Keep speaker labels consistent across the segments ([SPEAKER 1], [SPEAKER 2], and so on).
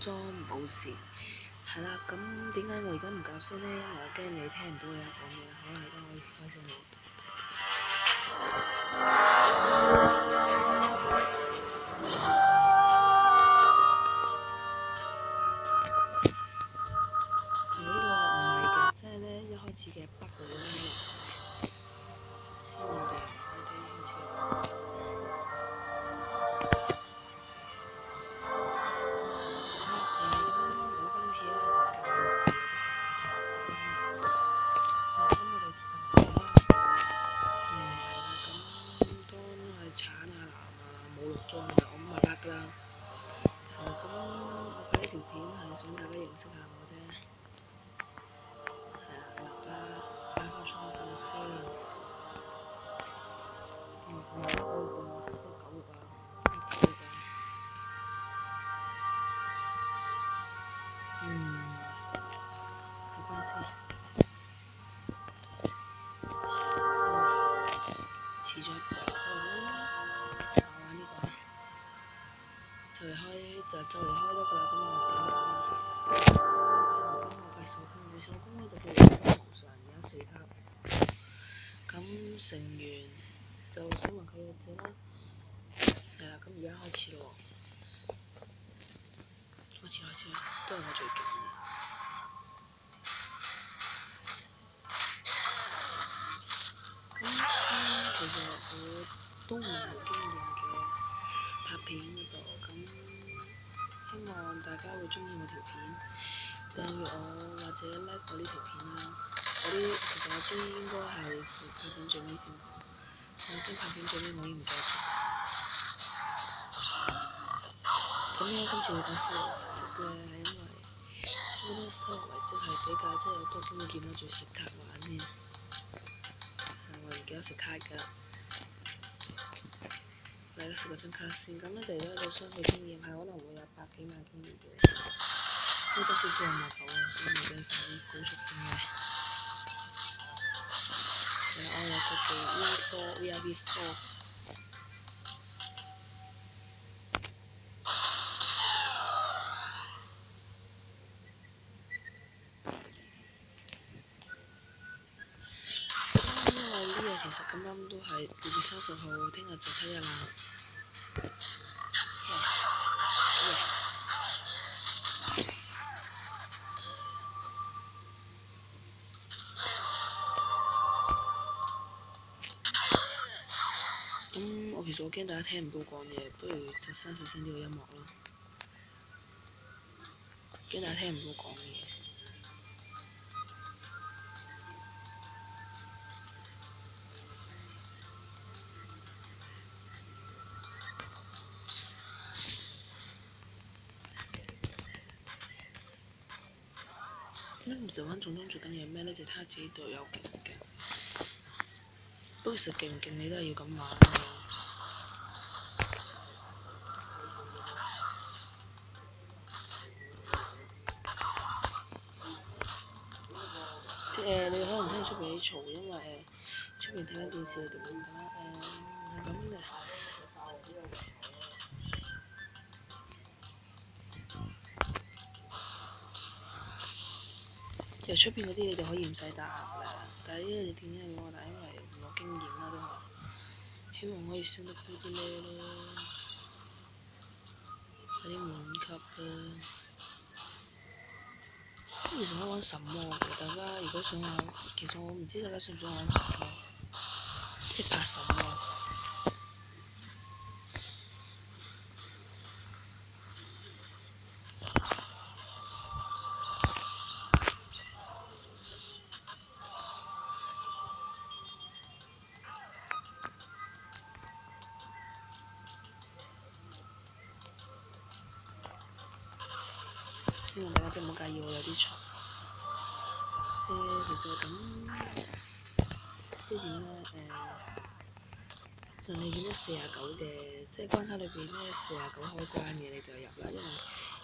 [SPEAKER 1] 裝冇事。係啦，咁點解我而家唔搞聲呢？因為我驚你聽唔到我有講嘢。好啦，而家可以開聲啦。呢個唔係嘅，即係咧一開始嘅北嗰啲咧，希望你哋可以聽一開始嘅北。就嚟開得㗎啦，咁我整得啦。我計手工呢度叫無常，而家4級。咁成員就想問佢嘅字啦。係啦，咁而家開始咯喎。開始啦，都係我最勁嘅。咁其實我都唔係好經驗嘅拍片嗰度，咁希望大家會鍾意我條片，訂閱我或者 like 我呢條片啦。其實我知應該係拍片最尾先講，我驚拍片最尾我已經唔記得咗。咁咧，跟住會講收穫嘅係因為我覺得收穫即係比較即係有多機會見到仲食卡玩添。我唔記得食卡㗎。大家食嗰張卡先，咁咧就而家個相對經驗係可能會有100幾萬經驗嘅，多多少少有599啊，所以冇驚晒啲高速性嘅。我有個叫 VIP4。因為呢日其實咁啱都係6月30號，聽日就7日啦。其實我驚大家聽唔到講嘢，不如就刪細聲啲個音樂啦。驚大家聽唔到講嘢。就玩重裝最緊要係咩呢？就睇下自己隊友勁唔勁。不過其實勁唔勁你都係要咁玩咯。你可能聽出邊啲嘈，因為出邊睇緊電視，你哋明㗎啦。係咁嘅。其實出邊嗰啲你哋可以唔使答㗎，但係呢個你點解要我答？因為冇經驗啦都係，希望可以升得高啲咯，有啲滿級啦。其實可以玩什麼嘅？大家如果想玩，其實我唔知大家想唔想玩什麼，即係拍什麼。希望大家都唔好介意我有啲嘈。其實咁之前咧就你見到49嘅，即係關卡裏邊咧49開關嘅你就入啦，因為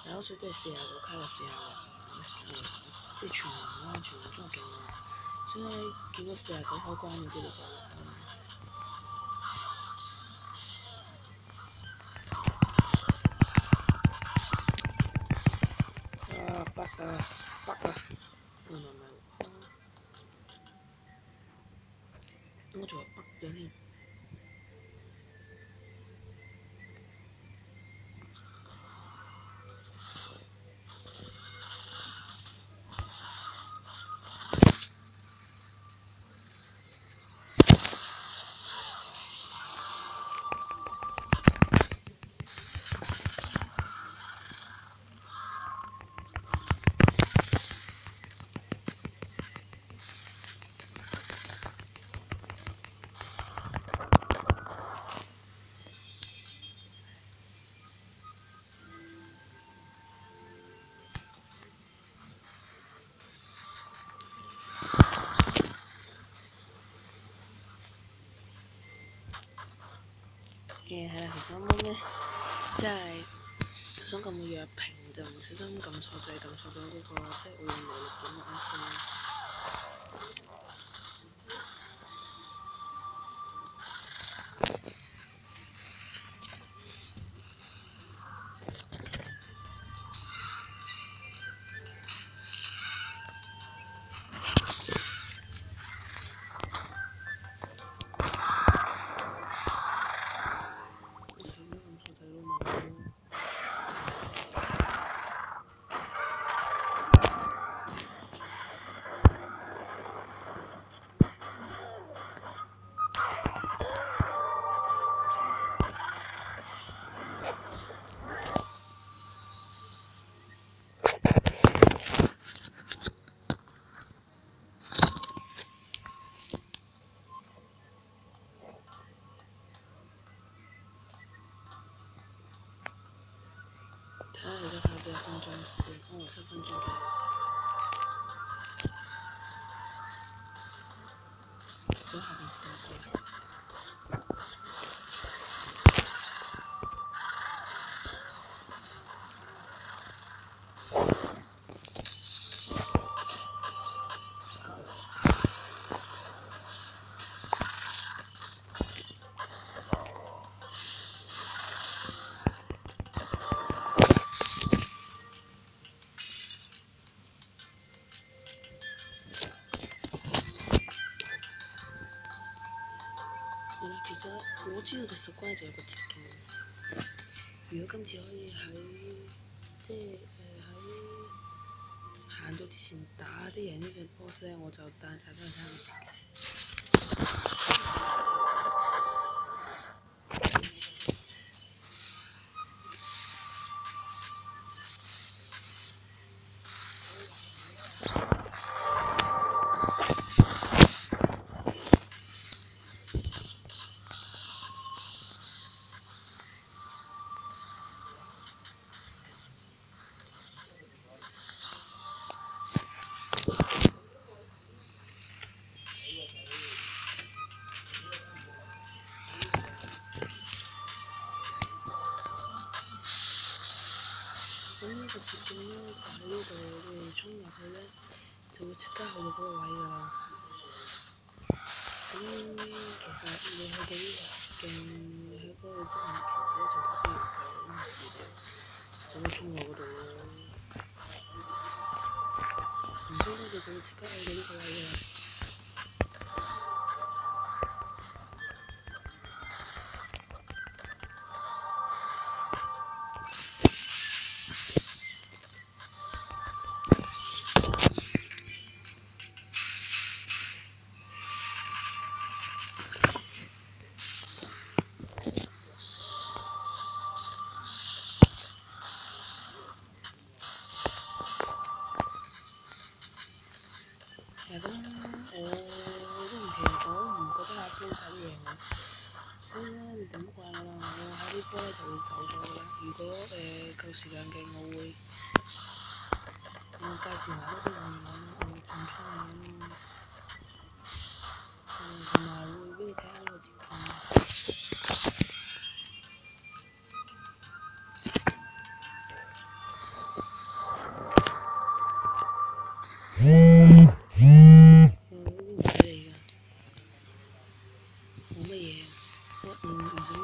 [SPEAKER 1] 大多數都係49卡就40即係全民啦，全民中勁啊，所以見到49開關嗰啲你就入啦。北啊，北啊，原來唔係喎，我仲話北咗添。係啦，其實啱啱咧，即係想撳個藥瓶就唔小心撳錯掣，撳錯咗嗰個即係換嚟錄影嘅 iPhone。睇下而家睇幾多分鐘先，可能7分鐘嘅。咗下邊試下。其實我知道嘅習慣就有個捷徑。如果今次可以喺即係喺行到之前打啲贏呢隻 boss 咧，我就帶大家去睇下個捷徑。咁呢個捷徑咧就喺呢度，你哋衝入去咧就會即刻去到嗰個位㗎啦。咁其實你去到呢個捷徑，你喺嗰個公園橋嗰就特別就會衝落嗰度咯。唔知咧，你就會即刻去到呢個位㗎啦。咁我都唔覺得阿波睇贏我，所以咧你哋唔好怪我啦，我喺呢波咧就會走咗㗎啦。如果夠時間嘅，我會介紹埋多啲嘢玩，我會轉出嚟咯。同埋會俾你睇下呢個捷徑。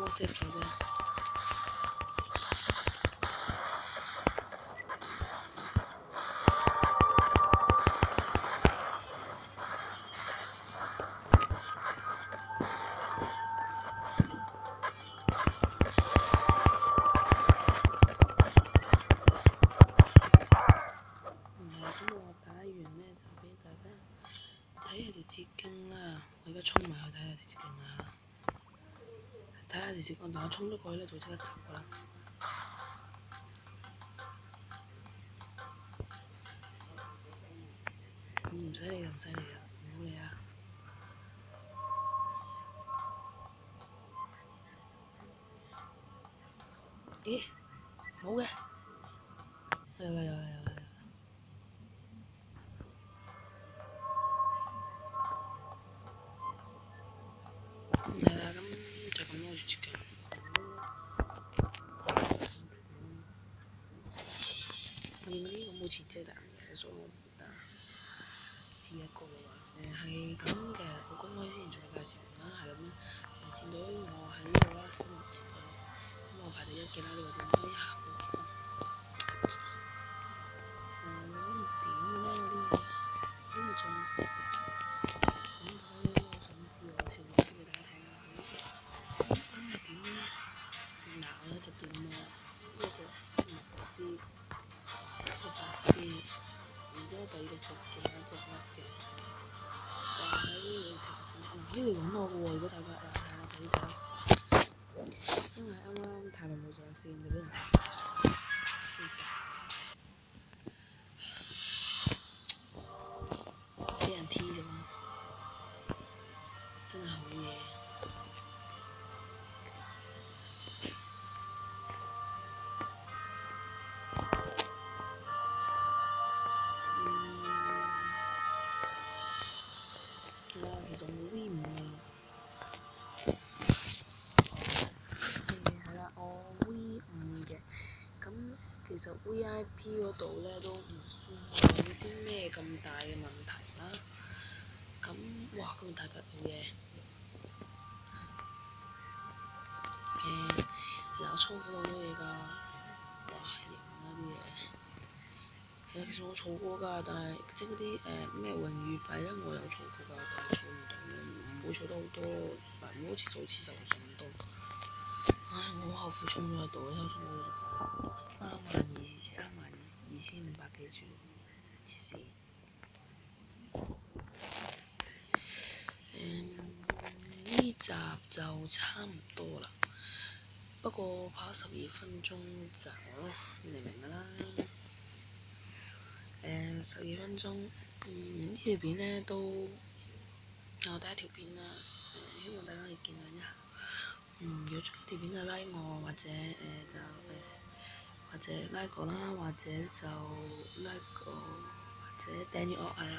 [SPEAKER 1] WhatsApp 咗啫。刻衝埋去睇下條捷徑啦！睇下條捷徑，但我衝咗過去咧就即刻走㗎啦。唔使理㗎，唔使理㗎，唔好理啊！咦？冇嘅，有啦有啦有啦！係啦，咁就咁咯，條捷徑。我見嗰啲咁冇前遮彈嘅，所以我唔得。知一個嘅話，係咁嘅，我公開之前仲有介紹完啦，係咁樣。戰隊我喺呢度啦，新聞戰隊，咁我排第1嘅啦，呢個戰隊。哎呀，冇風。點咧？呢個仲咁睇咧，我想知我條路先俾大家睇下。咁係點咧？嗱，我有隻電魔，一隻牧師，一個法師，然之後第2個服仲有一隻乜嘅，就喺呢條線。可以嚟揾我嘅喎，如果大家睇我睇呢隻啦。因為啱啱太耐冇上線，就俾人踢咗，真係俾人 T 咗，真係好嘢。係啦，其實我 V5㗎啦。係啦，我 V5嘅。咁其實 VIP 嗰度咧都唔算有啲咩咁大嘅問題啦。咁哇，咁大嚿嘢其實我倉庫好多嘢㗎，哇型啊啲嘢。其實我儲過㗎，但係即係嗰啲咩榮譽幣咧，我有儲過㗎，但係儲唔到，唔會儲得好多，唔會好似儲次就咁多。唉，我好後悔充咗喺度，因為我32500幾注，黐線。呢集就差唔多啦，不過跑12分鐘就你明㗎啦。12分鐘，呢條片咧都我第1條片啦，希望大家可以見諒一下。如果中意條片就 like 我，或者或者 like 我啦，或者就 like 我，或者訂閱我係啦。